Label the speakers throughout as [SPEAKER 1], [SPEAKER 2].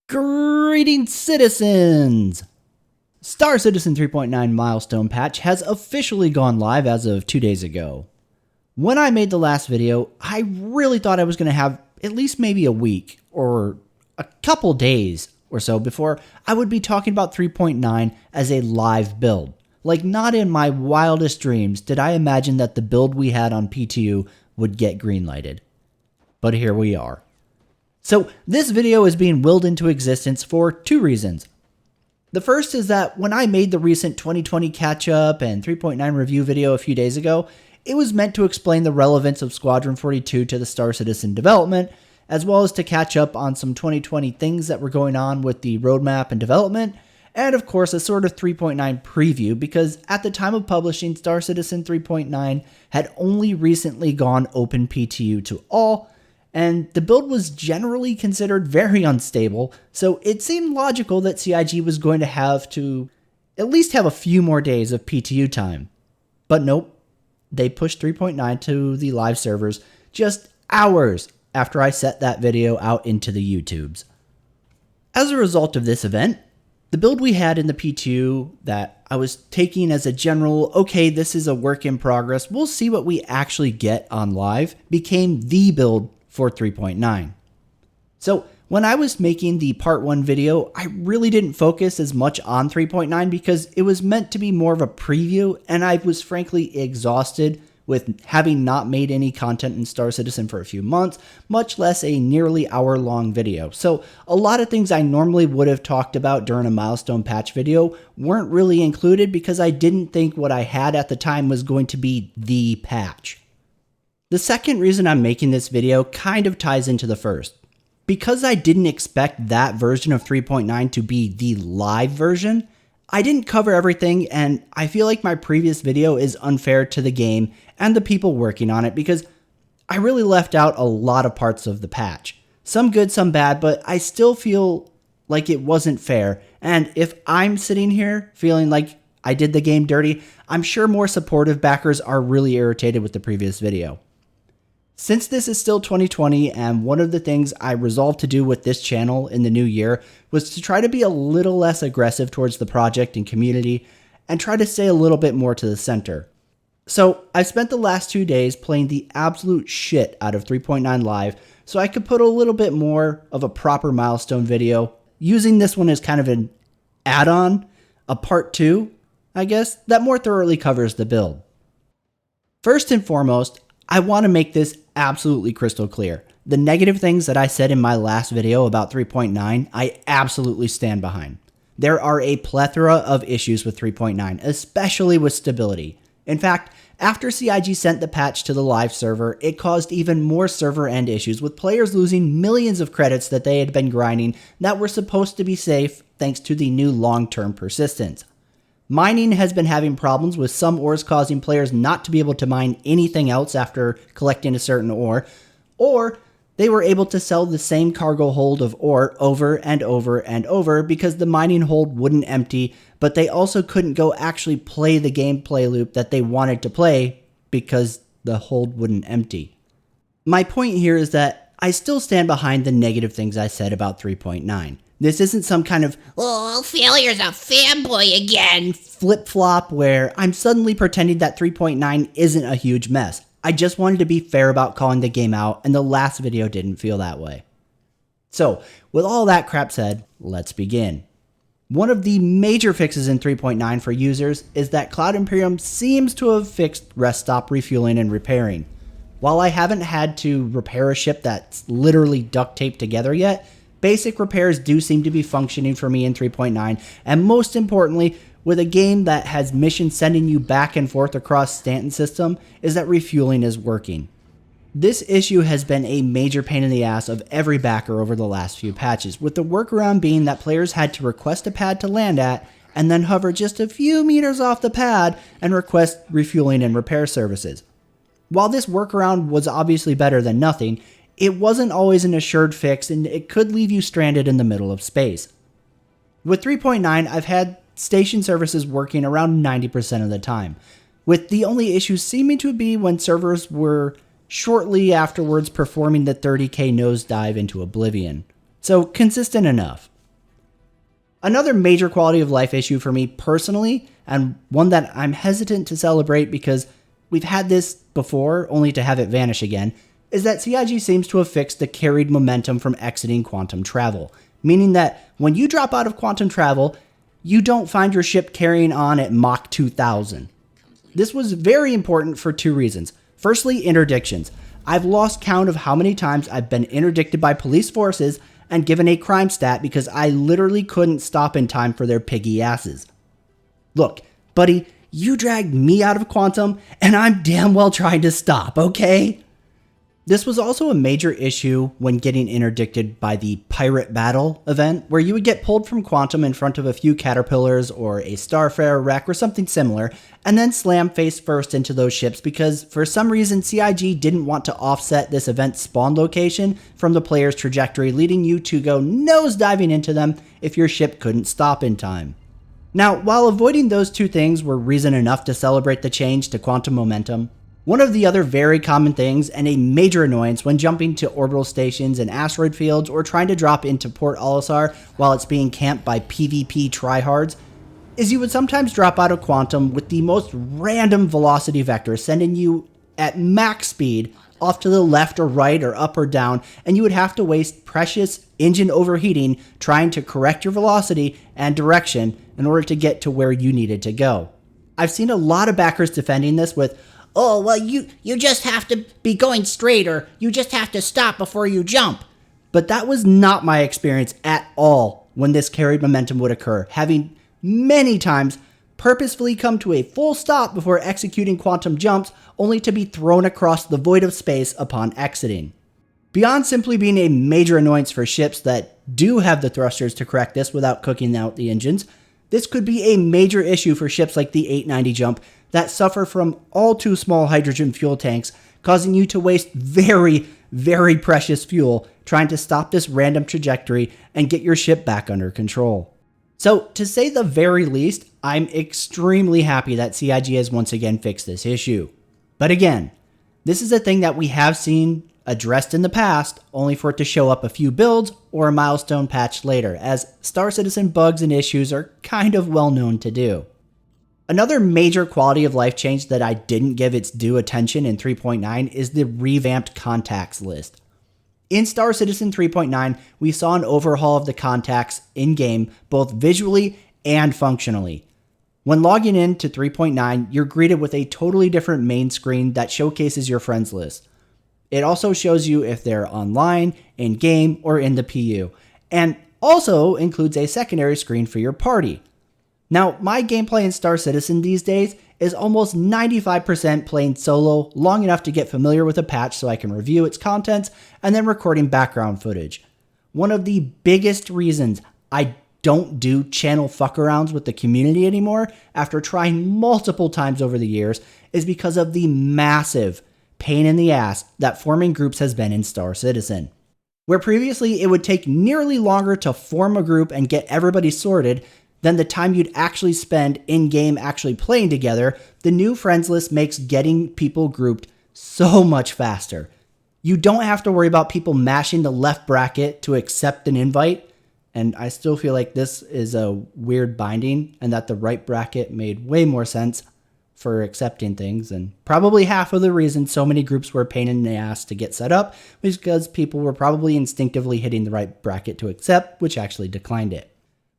[SPEAKER 1] Greetings, citizens! StarCitizen 3.9 milestone patch has officially gone live as of 2 days ago. When I made the last video, I really thought I was going to have at least maybe a week or a couple days or so before I would be talking about 3.9 as a live build. Like, not in my wildest dreams did I imagine that the build we had on PTU would get greenlighted. But here we are. So this video is being willed into existence for two reasons. The first is that when I made the recent 2020 catch-up and 3.9 review video a few days ago, it was meant to explain the relevance of Squadron 42 to the StarCitizen development, as well as to catch up on some 2020 things that were going on with the roadmap and development, and of course a sort of 3.9 preview, because at the time of publishing, StarCitizen 3.9 had only recently gone open PTU to all, and the build was generally considered very unstable, so it seemed logical that CIG was going to have to at least have a few more days of PTU time. But nope, they pushed 3.9 to the live servers just hours after I set that video out into the YouTubes. As a result of this event, the build we had in the PTU that I was taking as a general, okay, this is a work in progress, we'll see what we actually get on live, became the build for 3.9. So when I was making the part 1 video, I really didn't focus as much on 3.9 because it was meant to be more of a preview, and I was frankly exhausted with having not made any content in StarCitizen for a few months, much less a nearly hour-long video. So a lot of things I normally would have talked about during a milestone patch video weren't really included because I didn't think what I had at the time was going to be the patch. The second reason I'm making this video kind of ties into the first. Because I didn't expect that version of 3.9 to be the live version, I didn't cover everything, and I feel like my previous video is unfair to the game and the people working on it because I really left out a lot of parts of the patch. Some good, some bad, but I still feel like it wasn't fair, and if I'm sitting here feeling like I did the game dirty, I'm sure more supportive backers are really irritated with the previous video. Since this is still 2020, and one of the things I resolved to do with this channel in the new year was to try to be a little less aggressive towards the project and community, and try to stay a little bit more to the center. So I've spent the last 2 days playing the absolute shit out of 3.9 Live, so I could put a little bit more of a proper milestone video, using this one as kind of an add-on, a part 2, I guess, that more thoroughly covers the build. First and foremost, I want to make this absolutely crystal clear. The negative things that I said in my last video about 3.9, I absolutely stand behind. There are a plethora of issues with 3.9, especially with stability. In fact, after CIG sent the patch to the live server, it caused even more server-end issues with players losing millions of credits that they had been grinding that were supposed to be safe thanks to the new long-term persistence. Mining has been having problems with some ores causing players not to be able to mine anything else after collecting a certain ore, or they were able to sell the same cargo hold of ore over and over and over because the mining hold wouldn't empty, but they also couldn't go actually play the gameplay loop that they wanted to play because the hold wouldn't empty. My point here is that I still stand behind the negative things I said about 3.9. This isn't some kind of, oh, Failure's a fanboy again, flip-flop where I'm suddenly pretending that 3.9 isn't a huge mess. I just wanted to be fair about calling the game out, and the last video didn't feel that way. So, with all that crap said, let's begin. One of the major fixes in 3.9 for users is that Cloud Imperium seems to have fixed rest stop refueling and repairing. While I haven't had to repair a ship that's literally duct taped together yet, basic repairs do seem to be functioning for me in 3.9, and most importantly, with a game that has missions sending you back and forth across Stanton system, is that refueling is working. This issue has been a major pain in the ass of every backer over the last few patches, with the workaround being that players had to request a pad to land at, and then hover just a few meters off the pad and request refueling and repair services. While this workaround was obviously better than nothing, it wasn't always an assured fix, and it could leave you stranded in the middle of space. With 3.9, I've had station services working around 90% of the time, with the only issues seeming to be when servers were shortly afterwards performing the 30k nosedive into oblivion. So consistent enough. Another major quality of life issue for me personally, and one that I'm hesitant to celebrate because we've had this before only to have it vanish again, is that CIG seems to have fixed the carried momentum from exiting quantum travel, meaning that when you drop out of quantum travel, you don't find your ship carrying on at Mach 2000. This was very important for two reasons. Firstly, interdictions. I've lost count of how many times I've been interdicted by police forces and given a crime stat because I literally couldn't stop in time for their piggy asses. Look, buddy, you dragged me out of quantum, and I'm damn well trying to stop, okay? This was also a major issue when getting interdicted by the Pirate Battle event, where you would get pulled from quantum in front of a few caterpillars or a Starfarer wreck or something similar, and then slam face first into those ships because for some reason CIG didn't want to offset this event's spawn location from the player's trajectory, leading you to go nosediving into them if your ship couldn't stop in time. Now, while avoiding those two things were reason enough to celebrate the change to quantum momentum, one of the other very common things and a major annoyance when jumping to orbital stations and asteroid fields or trying to drop into Port Olisar while it's being camped by PvP tryhards is you would sometimes drop out of quantum with the most random velocity vector sending you at max speed off to the left or right or up or down, and you would have to waste precious engine overheating trying to correct your velocity and direction in order to get to where you needed to go. I've seen a lot of backers defending this with, "Oh, well, you just have to be going straight, or you just have to stop before you jump." But that was not my experience at all when this carried momentum would occur, having many times purposefully come to a full stop before executing quantum jumps, only to be thrown across the void of space upon exiting. Beyond simply being a major annoyance for ships that do have the thrusters to correct this without cooking out the engines, this could be a major issue for ships like the 890 Jump that suffer from all too small hydrogen fuel tanks, causing you to waste very, very precious fuel trying to stop this random trajectory and get your ship back under control. So, to say the very least, I'm extremely happy that CIG has once again fixed this issue. But again, this is a thing that we have seen addressed in the past, only for it to show up a few builds or a milestone patch later, as StarCitizen bugs and issues are kind of well known to do. Another major quality of life change that I didn't give its due attention in 3.9 is the revamped contacts list. In StarCitizen 3.9, we saw an overhaul of the contacts in-game, both visually and functionally. When logging in to 3.9, you're greeted with a totally different main screen that showcases your friends list. It also shows you if they're online, in-game, or in the PU, and also includes a secondary screen for your party. Now, my gameplay in StarCitizen these days is almost 95% playing solo long enough to get familiar with a patch so I can review its contents and then recording background footage. One of the biggest reasons I don't do channel fuck-arounds with the community anymore after trying multiple times over the years is because of the massive pain in the ass that forming groups has been in StarCitizen. Where previously it would take nearly longer to form a group and get everybody sorted than the time you'd actually spend in-game actually playing together, the new friends list makes getting people grouped so much faster. You don't have to worry about people mashing the left bracket to accept an invite, and I still feel like this is a weird binding and that the right bracket made way more sense for accepting things, and probably half of the reason so many groups were a pain in the ass to get set up was because people were probably instinctively hitting the right bracket to accept, which actually declined it.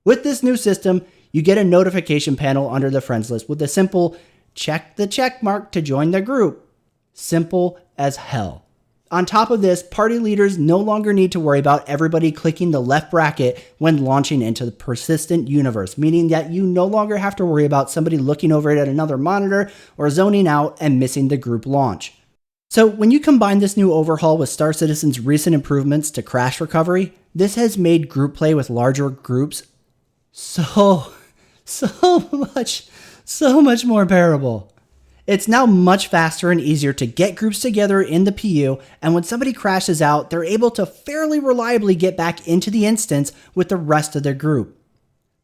[SPEAKER 1] With this new system, you get a notification panel under the friends list with a simple check the check mark to join the group. Simple as hell. On top of this, party leaders no longer need to worry about everybody clicking the left bracket when launching into the persistent universe, meaning that you no longer have to worry about somebody looking over it at another monitor or zoning out and missing the group launch. So when you combine this new overhaul with StarCitizen's recent improvements to crash recovery, this has made group play with larger groups so much more bearable. It's now much faster and easier to get groups together in the PU, and when somebody crashes out, they're able to fairly reliably get back into the instance with the rest of their group.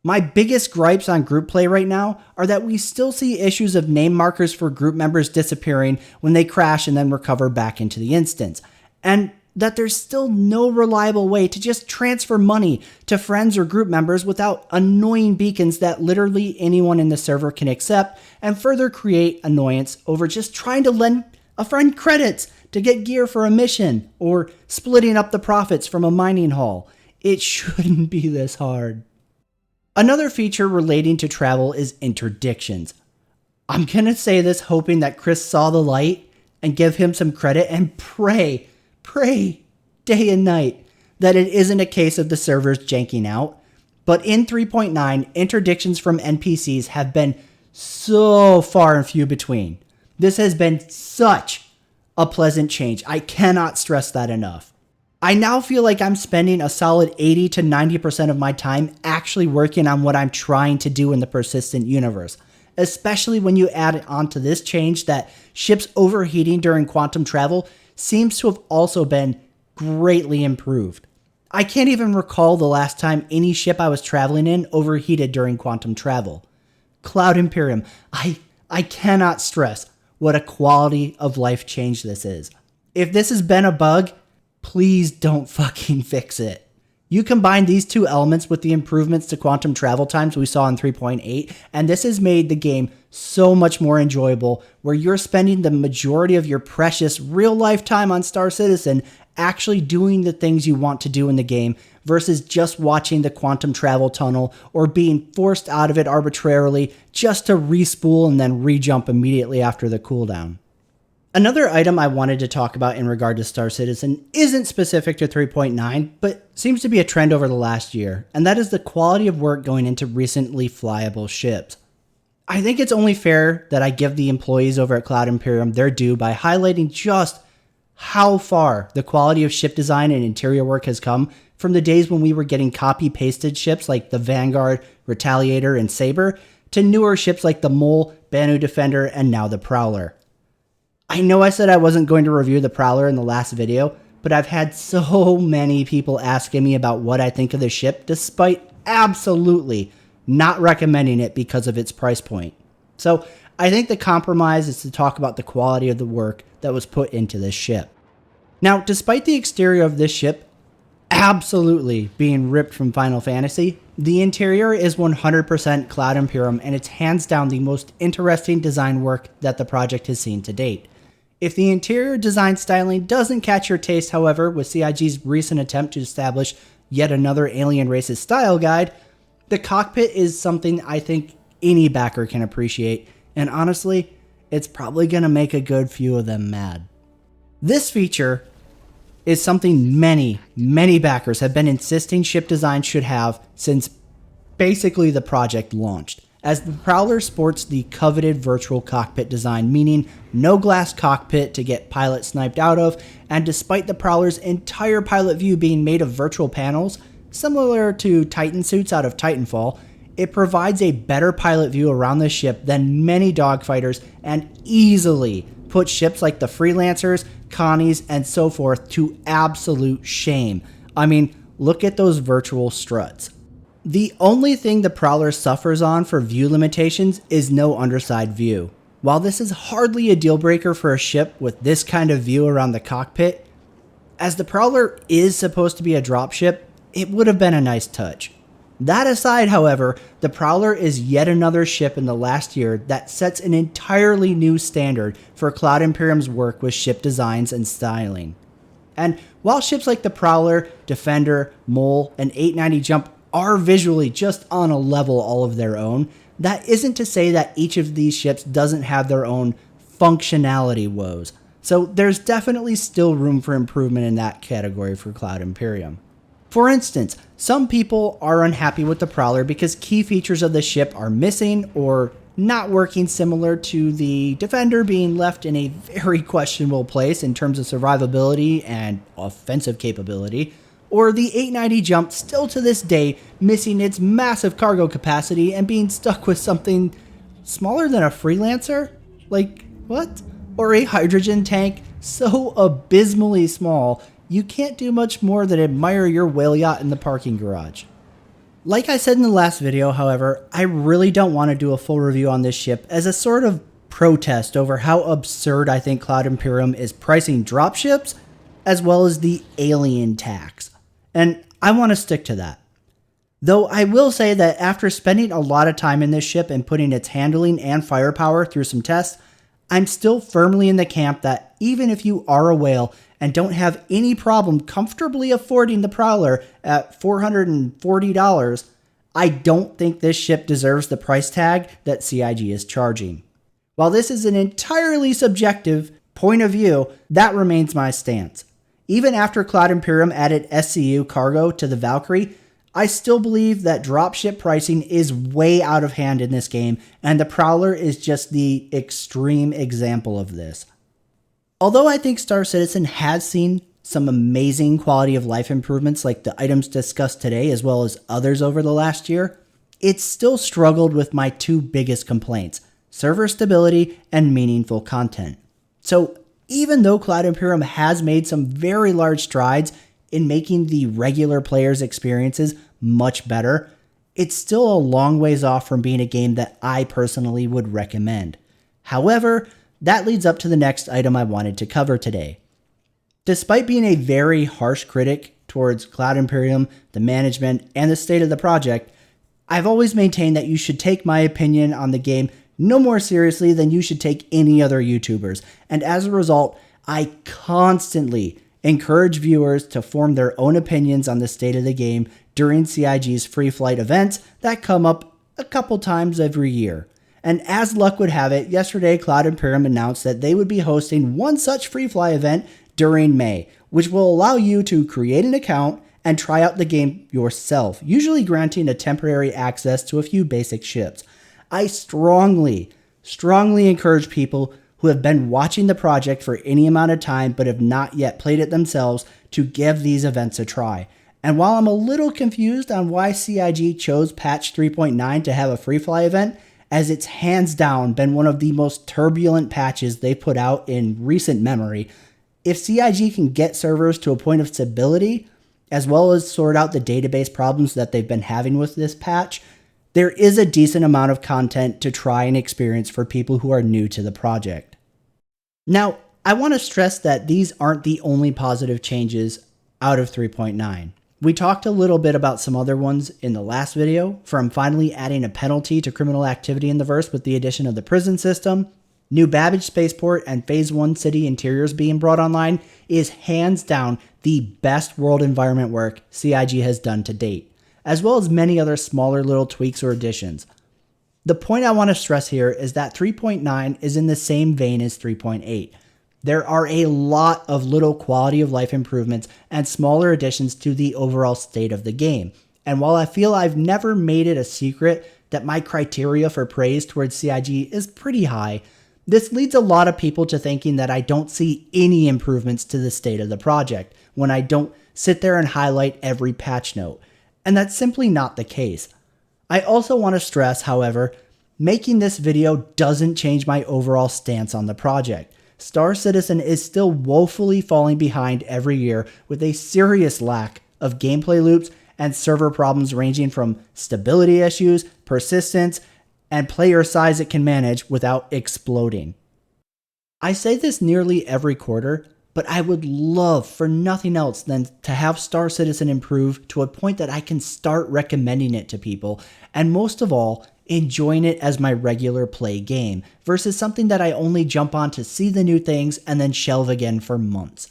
[SPEAKER 1] My biggest gripes on group play right now are that we still see issues of name markers for group members disappearing when they crash and then recover back into the instance. And that there's still no reliable way to just transfer money to friends or group members without annoying beacons that literally anyone in the server can accept, and further create annoyance over just trying to lend a friend credits to get gear for a mission, or splitting up the profits from a mining haul. It shouldn't be this hard. Another feature relating to travel is interdictions. I'm gonna say this hoping that Chris saw the light and give him some credit, and pray day and night that it isn't a case of the servers janking out. But in 3.9, interdictions from NPCs have been so far and few between. This has been such a pleasant change. I cannot stress that enough. I now feel like I'm spending a solid 80 to 90% of my time actually working on what I'm trying to do in the persistent universe, especially when you add onto this change that ships overheating during quantum travel seems to have also been greatly improved. I can't even recall the last time any ship I was traveling in overheated during quantum travel. Cloud Imperium, I cannot stress what a quality of life change this is. If this has been a bug, please don't fucking fix it. You combine these two elements with the improvements to quantum travel times we saw in 3.8, and this has made the game so much more enjoyable, where you're spending the majority of your precious real-life time on Star Citizen actually doing the things you want to do in the game, versus just watching the quantum travel tunnel or being forced out of it arbitrarily just to respool and then re-jump immediately after the cooldown. Another item I wanted to talk about in regard to Star Citizen isn't specific to 3.9, but seems to be a trend over the last year, and that is the quality of work going into recently flyable ships. I think it's only fair that I give the employees over at Cloud Imperium their due by highlighting just how far the quality of ship design and interior work has come from the days when we were getting copy-pasted ships like the Vanguard, Retaliator, and Saber, to newer ships like the Mole, Banu Defender, and now the Prowler. I know I said I wasn't going to review the Prowler in the last video, but I've had so many people asking me about what I think of the ship, despite absolutely not recommending it because of its price point. So I think the compromise is to talk about the quality of the work that was put into this ship. Now, despite the exterior of this ship absolutely being ripped from Final Fantasy, the interior is 100% Cloud Imperium, and it's hands down the most interesting design work that the project has seen to date. If the interior design styling doesn't catch your taste, however, with CIG's recent attempt to establish yet another alien race's style guide, the cockpit is something I think any backer can appreciate, and honestly, it's probably going to make a good few of them mad. This feature is something many backers have been insisting ship design should have since basically the project launched, as the Prowler sports the coveted virtual cockpit design, meaning no glass cockpit to get pilot sniped out of, and despite the Prowler's entire pilot view being made of virtual panels, similar to Titan suits out of Titanfall, it provides a better pilot view around the ship than many dogfighters, and easily puts ships like the Freelancers, Connies, and so forth to absolute shame. I mean, look at those virtual struts. The only thing the Prowler suffers on for view limitations is no underside view. While this is hardly a deal breaker for a ship with this kind of view around the cockpit, as the Prowler is supposed to be a dropship, it would have been a nice touch. That aside, however, the Prowler is yet another ship in the last year that sets an entirely new standard for Cloud Imperium's work with ship designs and styling. And while ships like the Prowler, Defender, Mole, and 890 Jump are visually just on a level all of their own, that isn't to say that each of these ships doesn't have their own functionality woes. So there's definitely still room for improvement in that category for Cloud Imperium. For instance, some people are unhappy with the Prowler because key features of the ship are missing or not working, similar to the Defender being left in a very questionable place in terms of survivability and offensive capability, or the 890 Jump still to this day missing its massive cargo capacity and being stuck with something smaller than a Freelancer? Like, what? Or a hydrogen tank so abysmally small you can't do much more than admire your whale yacht in the parking garage. Like I said in the last video, however, I really don't want to do a full review on this ship as a sort of protest over how absurd I think Cloud Imperium is pricing dropships as well as the alien tax. And I want to stick to that. Though I will say that after spending a lot of time in this ship and putting its handling and firepower through some tests, I'm still firmly in the camp that even if you are a whale and don't have any problem comfortably affording the Prowler at $440, I don't think this ship deserves the price tag that CIG is charging. While this is an entirely subjective point of view, that remains my stance. Even after Cloud Imperium added SCU cargo to the Valkyrie, I still believe that dropship pricing is way out of hand in this game, and the Prowler is just the extreme example of this. Although I think Star Citizen has seen some amazing quality of life improvements like the items discussed today as well as others over the last year, it's still struggled with my two biggest complaints: server stability and meaningful content. So even though Cloud Imperium has made some very large strides in making the regular players' experiences much better, it's still a long ways off from being a game that I personally would recommend. However, that leads up to the next item I wanted to cover today. Despite being a very harsh critic towards Cloud Imperium, the management, and the state of the project, I've always maintained that you should take my opinion on the game no more seriously than you should take any other YouTubers, and as a result, I constantly encourage viewers to form their own opinions on the state of the game during CIG's free flight events that come up a couple times every year. And as luck would have it, yesterday Cloud Imperium announced that they would be hosting one such free fly event during May, which will allow you to create an account and try out the game yourself, usually granting a temporary access to a few basic ships. I strongly encourage people who have been watching the project for any amount of time but have not yet played it themselves to give these events a try. And while I'm a little confused on why CIG chose patch 3.9 to have a free fly event, as it's hands down been one of the most turbulent patches they put out in recent memory, if CIG can get servers to a point of stability, as well as sort out the database problems that they've been having with this patch, there is a decent amount of content to try and experience for people who are new to the project. Now, I want to stress that these aren't the only positive changes out of 3.9. We talked a little bit about some other ones in the last video, from finally adding a penalty to criminal activity in the verse with the addition of the prison system. New Babbage Spaceport and Phase 1 city interiors being brought online is hands down the best world environment work CIG has done to date, as well as many other smaller little tweaks or additions. The point I want to stress here is that 3.9 is in the same vein as 3.8. There are a lot of little quality of life improvements and smaller additions to the overall state of the game. And while I feel I've never made it a secret that my criteria for praise towards CIG is pretty high, this leads a lot of people to thinking that I don't see any improvements to the state of the project when I don't sit there and highlight every patch note. And that's simply not the case. I also want to stress, however, making this video doesn't change my overall stance on the project. Star Citizen is still woefully falling behind every year with a serious lack of gameplay loops and server problems ranging from stability issues, persistence, and player size it can manage without exploding. I say this nearly every quarter, but I would love for nothing else than to have Star Citizen improve to a point that I can start recommending it to people, and most of all, enjoying it as my regular play game, versus something that I only jump on to see the new things and then shelve again for months.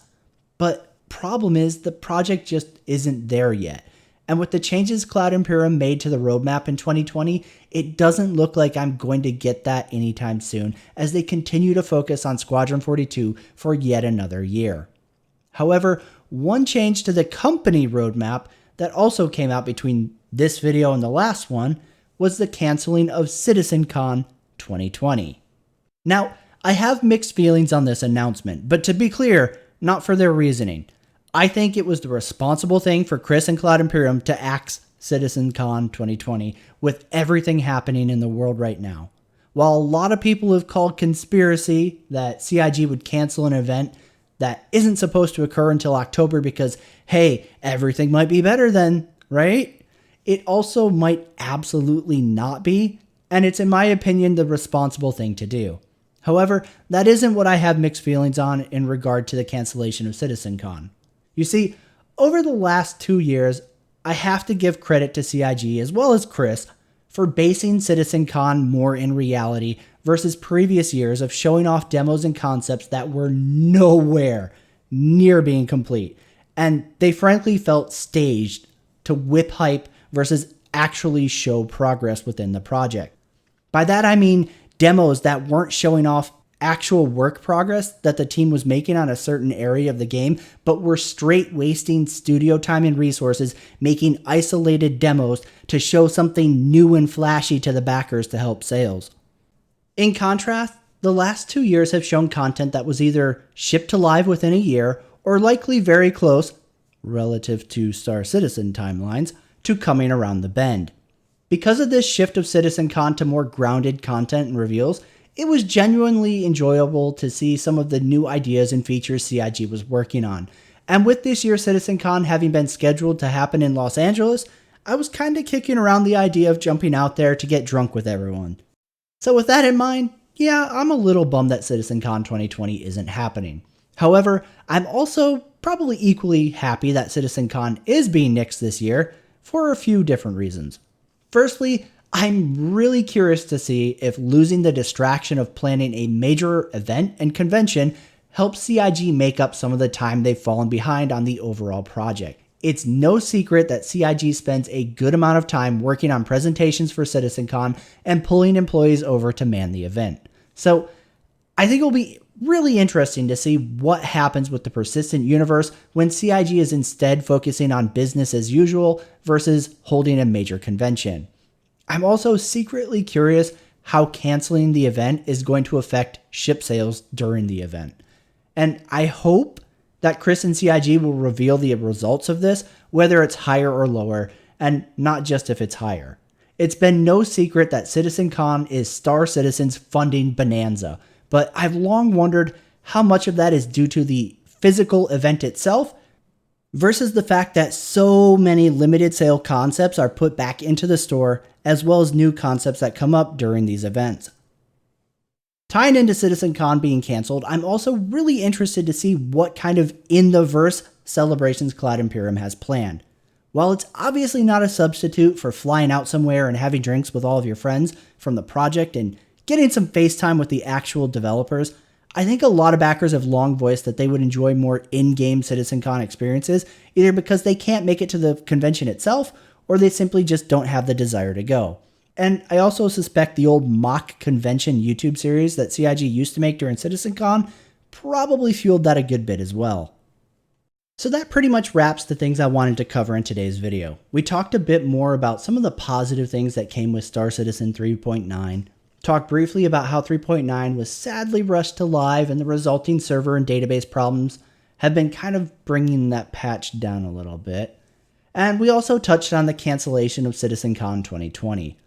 [SPEAKER 1] But problem is, the project just isn't there yet. And with the changes Cloud Imperium made to the roadmap in 2020, it doesn't look like I'm going to get that anytime soon, as they continue to focus on Squadron 42 for yet another year. However, one change to the company roadmap that also came out between this video and the last one was the canceling of Citizencon 2020. Now, I have mixed feelings on this announcement, but to be clear, not for their reasoning. I think it was the responsible thing for Chris and Cloud Imperium to axe Citizencon 2020 with everything happening in the world right now. While a lot of people have called conspiracy that CIG would cancel an event that isn't supposed to occur until October because, hey, everything might be better then, right? It also might absolutely not be, and it's in my opinion the responsible thing to do. However, that isn't what I have mixed feelings on in regard to the cancellation of Citizencon. You see, over the last 2 years, I have to give credit to CIG as well as Chris for basing Citizencon more in reality versus previous years of showing off demos and concepts that were nowhere near being complete. And they frankly felt staged to whip hype versus actually show progress within the project. By that I mean demos that weren't showing off actual work progress that the team was making on a certain area of the game, but were straight wasting studio time and resources making isolated demos to show something new and flashy to the backers to help sales. In contrast, the last 2 years have shown content that was either shipped to live within a year or likely very close, relative to StarCitizen timelines, to coming around the bend. Because of this shift of Citizencon to more grounded content and reveals, it was genuinely enjoyable to see some of the new ideas and features CIG was working on. And with this year's Citizencon having been scheduled to happen in Los Angeles, I was kinda kicking around the idea of jumping out there to get drunk with everyone. So with that in mind, yeah, I'm a little bummed that Citizencon 2020 isn't happening. However, I'm also probably equally happy that Citizencon is being nixed this year for a few different reasons. Firstly, I'm really curious to see if losing the distraction of planning a major event and convention helps CIG make up some of the time they've fallen behind on the overall project. It's no secret that CIG spends a good amount of time working on presentations for Citizencon and pulling employees over to man the event. So I think it'll be really interesting to see what happens with the persistent universe when CIG is instead focusing on business as usual versus holding a major convention. I'm also secretly curious how canceling the event is going to affect ship sales during the event. And I hope that Chris and CIG will reveal the results of this, whether it's higher or lower, and not just if it's higher. It's been no secret that Citizencon is Star Citizen's funding bonanza, but I've long wondered how much of that is due to the physical event itself versus the fact that so many limited sale concepts are put back into the store, as well as new concepts that come up during these events. Tying into Citizencon being canceled, I'm also really interested to see what kind of in-the-verse celebrations Cloud Imperium has planned. While it's obviously not a substitute for flying out somewhere and having drinks with all of your friends from the project and getting some FaceTime with the actual developers, I think a lot of backers have long voiced that they would enjoy more in-game Citizencon experiences, either because they can't make it to the convention itself, or they simply just don't have the desire to go. And I also suspect the old mock convention YouTube series that CIG used to make during Citizencon probably fueled that a good bit as well. So that pretty much wraps the things I wanted to cover in today's video. We talked a bit more about some of the positive things that came with Star Citizen 3.9, talked briefly about how 3.9 was sadly rushed to live and the resulting server and database problems have been kind of bringing that patch down a little bit. And we also touched on the cancellation of Citizencon 2020.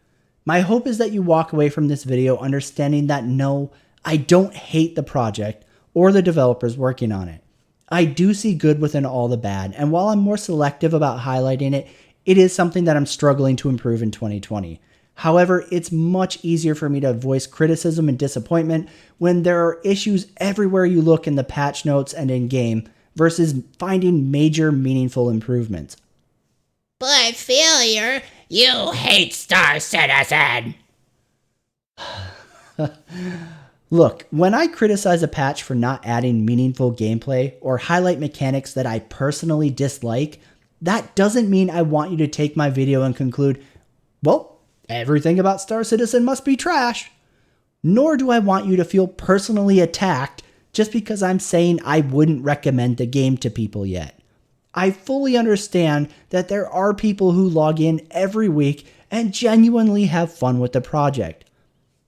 [SPEAKER 1] My hope is that you walk away from this video understanding that no, I don't hate the project or the developers working on it. I do see good within all the bad, and while I'm more selective about highlighting it, it is something that I'm struggling to improve in 2020. However, it's much easier for me to voice criticism and disappointment when there are issues everywhere you look in the patch notes and in-game versus finding major meaningful improvements.
[SPEAKER 2] But Failure, you hate Star Citizen!
[SPEAKER 1] Look, when I criticize a patch for not adding meaningful gameplay or highlight mechanics that I personally dislike, that doesn't mean I want you to take my video and conclude, well, everything about Star Citizen must be trash. Nor do I want you to feel personally attacked just because I'm saying I wouldn't recommend the game to people yet. I fully understand that there are people who log in every week and genuinely have fun with the project.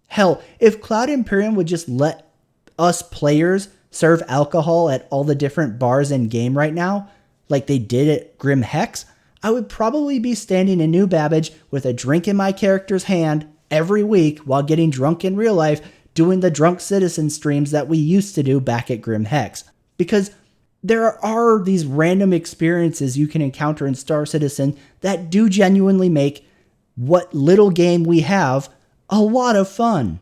[SPEAKER 1] Hell, if Cloud Imperium would just let us players serve alcohol at all the different bars in game right now, like they did at Grim Hex, I would probably be standing in New Babbage with a drink in my character's hand every week while getting drunk in real life doing the Drunk Citizen streams that we used to do back at Grim Hex. Because there are these random experiences you can encounter in Star Citizen that do genuinely make what little game we have a lot of fun.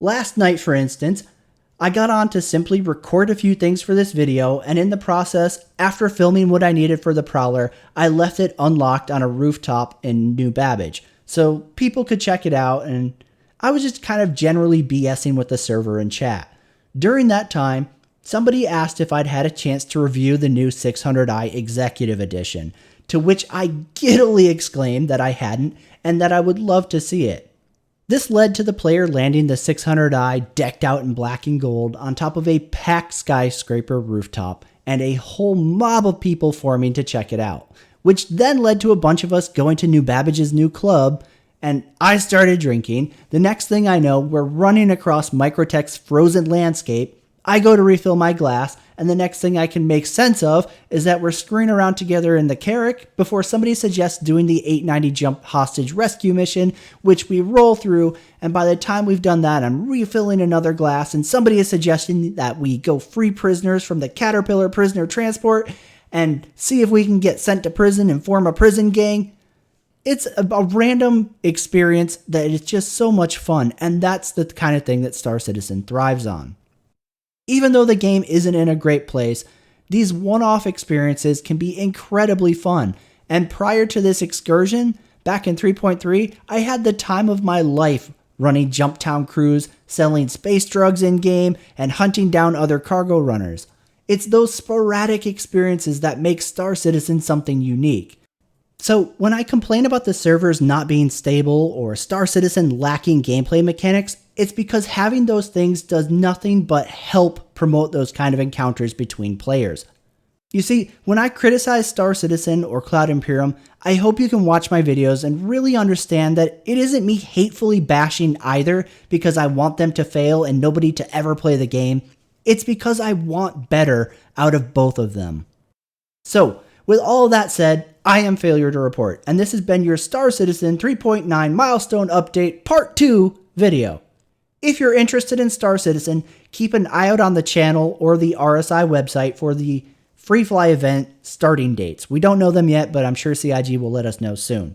[SPEAKER 1] Last night, for instance, I got on to simply record a few things for this video, and in the process, after filming what I needed for the Prowler, I left it unlocked on a rooftop in New Babbage, so people could check it out, and I was just kind of generally BSing with the server and chat. During that time, somebody asked if I'd had a chance to review the new 600i Executive Edition, to which I giddily exclaimed that I hadn't, and that I would love to see it. This led to the player landing the 600i decked out in black and gold on top of a packed skyscraper rooftop, and a whole mob of people forming to check it out, which then led to a bunch of us going to New Babbage's new club, and I started drinking. The next thing I know, we're running across Microtech's frozen landscape. I go to refill my glass, and the next thing I can make sense of is that we're screwing around together in the Carrack before somebody suggests doing the 890 jump hostage rescue mission, which we roll through, and by the time we've done that, I'm refilling another glass, and somebody is suggesting that we go free prisoners from the Caterpillar prisoner transport and see if we can get sent to prison and form a prison gang. It's a random experience that is just so much fun, and that's the kind of thing that Star Citizen thrives on. Even though the game isn't in a great place, these one-off experiences can be incredibly fun, and prior to this excursion, back in 3.3, I had the time of my life running Jumptown crews, selling space drugs in-game, and hunting down other cargo runners. It's those sporadic experiences that make Star Citizen something unique. So when I complain about the servers not being stable or Star Citizen lacking gameplay mechanics, it's because having those things does nothing but help promote those kind of encounters between players. You see, when I criticize Star Citizen or Cloud Imperium, I hope you can watch my videos and really understand that it isn't me hatefully bashing either because I want them to fail and nobody to ever play the game. It's because I want better out of both of them. So, with all of that said, I am FailureToReport, and this has been your Star Citizen 3.9 Milestone Update Part 2 video. If you're interested in Star Citizen, keep an eye out on the channel or the RSI website for the Free Fly event starting dates. We don't know them yet, but I'm sure CIG will let us know soon.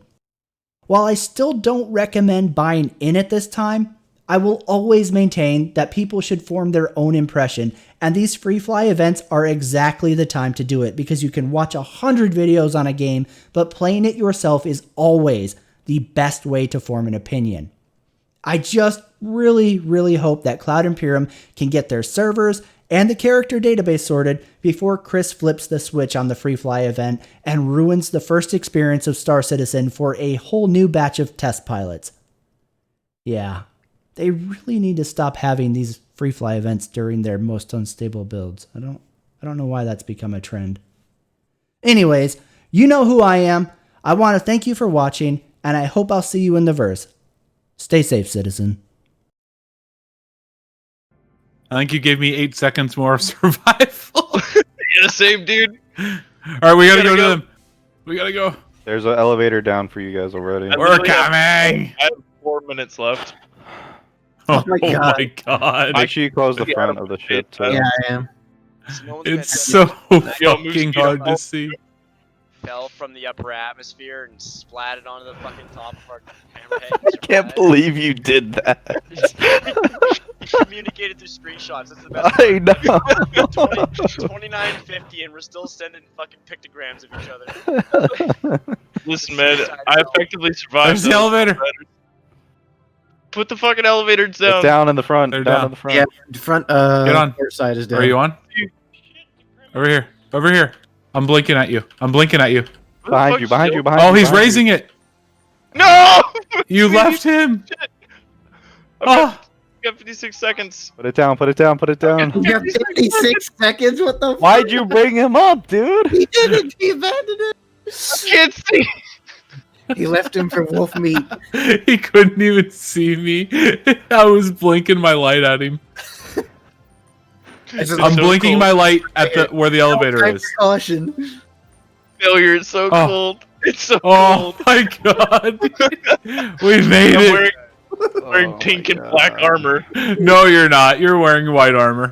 [SPEAKER 1] While I still don't recommend buying in at this time, I will always maintain that people should form their own impression, and these Free Fly events are exactly the time to do it because you can watch 100 videos on a game, but playing it yourself is always the best way to form an opinion. I just really hope that Cloud Imperium can get their servers and the character database sorted before Chris flips the switch on the Free Fly event and ruins the first experience of Star Citizen for a whole new batch of test pilots. Yeah, they really need to stop having these Free Fly events during their most unstable builds. I don't know why that's become a trend. Anyways, you know who I am. I want to thank you for watching, and I hope I'll see you in the verse. Stay safe, citizen.
[SPEAKER 3] I think you gave me 8 seconds more of survival.
[SPEAKER 4] Yeah, same, dude.
[SPEAKER 3] Alright, we gotta go to them. We gotta go.
[SPEAKER 5] There's an elevator down for you guys already.
[SPEAKER 3] We're coming!
[SPEAKER 4] I have 4 minutes left.
[SPEAKER 3] Oh
[SPEAKER 6] my God.
[SPEAKER 3] my god.
[SPEAKER 5] Make sure you close the front of the ship too.
[SPEAKER 6] Yeah, I am.
[SPEAKER 3] It's so fucking hard to see.
[SPEAKER 7] Fell from the upper atmosphere and splatted onto the fucking top of our hammerhead.
[SPEAKER 5] I can't believe you did that.
[SPEAKER 7] Communicated through screenshots. That's the best
[SPEAKER 5] I
[SPEAKER 7] part.
[SPEAKER 5] know.
[SPEAKER 7] 2950 and we're still sending fucking pictograms of each other.
[SPEAKER 4] Listen, man, I effectively survived.
[SPEAKER 3] There's the elevator.
[SPEAKER 4] Put the fucking elevators down.
[SPEAKER 5] It's down in the front.
[SPEAKER 3] They're
[SPEAKER 5] Down
[SPEAKER 3] down.
[SPEAKER 5] in the front.
[SPEAKER 6] Yeah, the front
[SPEAKER 3] Get on.
[SPEAKER 6] port side is down.
[SPEAKER 3] Are you on? Over here. Over here. I'm blinking at you. I'm blinking at you.
[SPEAKER 5] Behind you. Behind you. Behind you.
[SPEAKER 3] Oh, he's
[SPEAKER 5] behind you.
[SPEAKER 3] raising it.
[SPEAKER 4] No!
[SPEAKER 3] You left him.
[SPEAKER 4] I've
[SPEAKER 3] Oh.
[SPEAKER 4] got 56 seconds.
[SPEAKER 5] Put it down. Put it down. Put it down.
[SPEAKER 6] You got 56 seconds? What the fuck?
[SPEAKER 5] Why'd you bring him up, dude?
[SPEAKER 6] He didn't. He abandoned it.
[SPEAKER 4] I can't see.
[SPEAKER 6] He left him for wolf meat.
[SPEAKER 3] He couldn't even see me. I was blinking my light at him.
[SPEAKER 6] It's
[SPEAKER 3] I'm
[SPEAKER 4] so
[SPEAKER 3] blinking
[SPEAKER 4] cold.
[SPEAKER 3] my light at the where the elevator is.
[SPEAKER 6] Caution.
[SPEAKER 4] Failure is so
[SPEAKER 3] Oh.
[SPEAKER 4] cold. It's so
[SPEAKER 3] Oh
[SPEAKER 4] cold.
[SPEAKER 3] my god. We made
[SPEAKER 4] I'm
[SPEAKER 3] it.
[SPEAKER 4] wearing pink and black armor.
[SPEAKER 3] No, you're not. You're wearing white armor.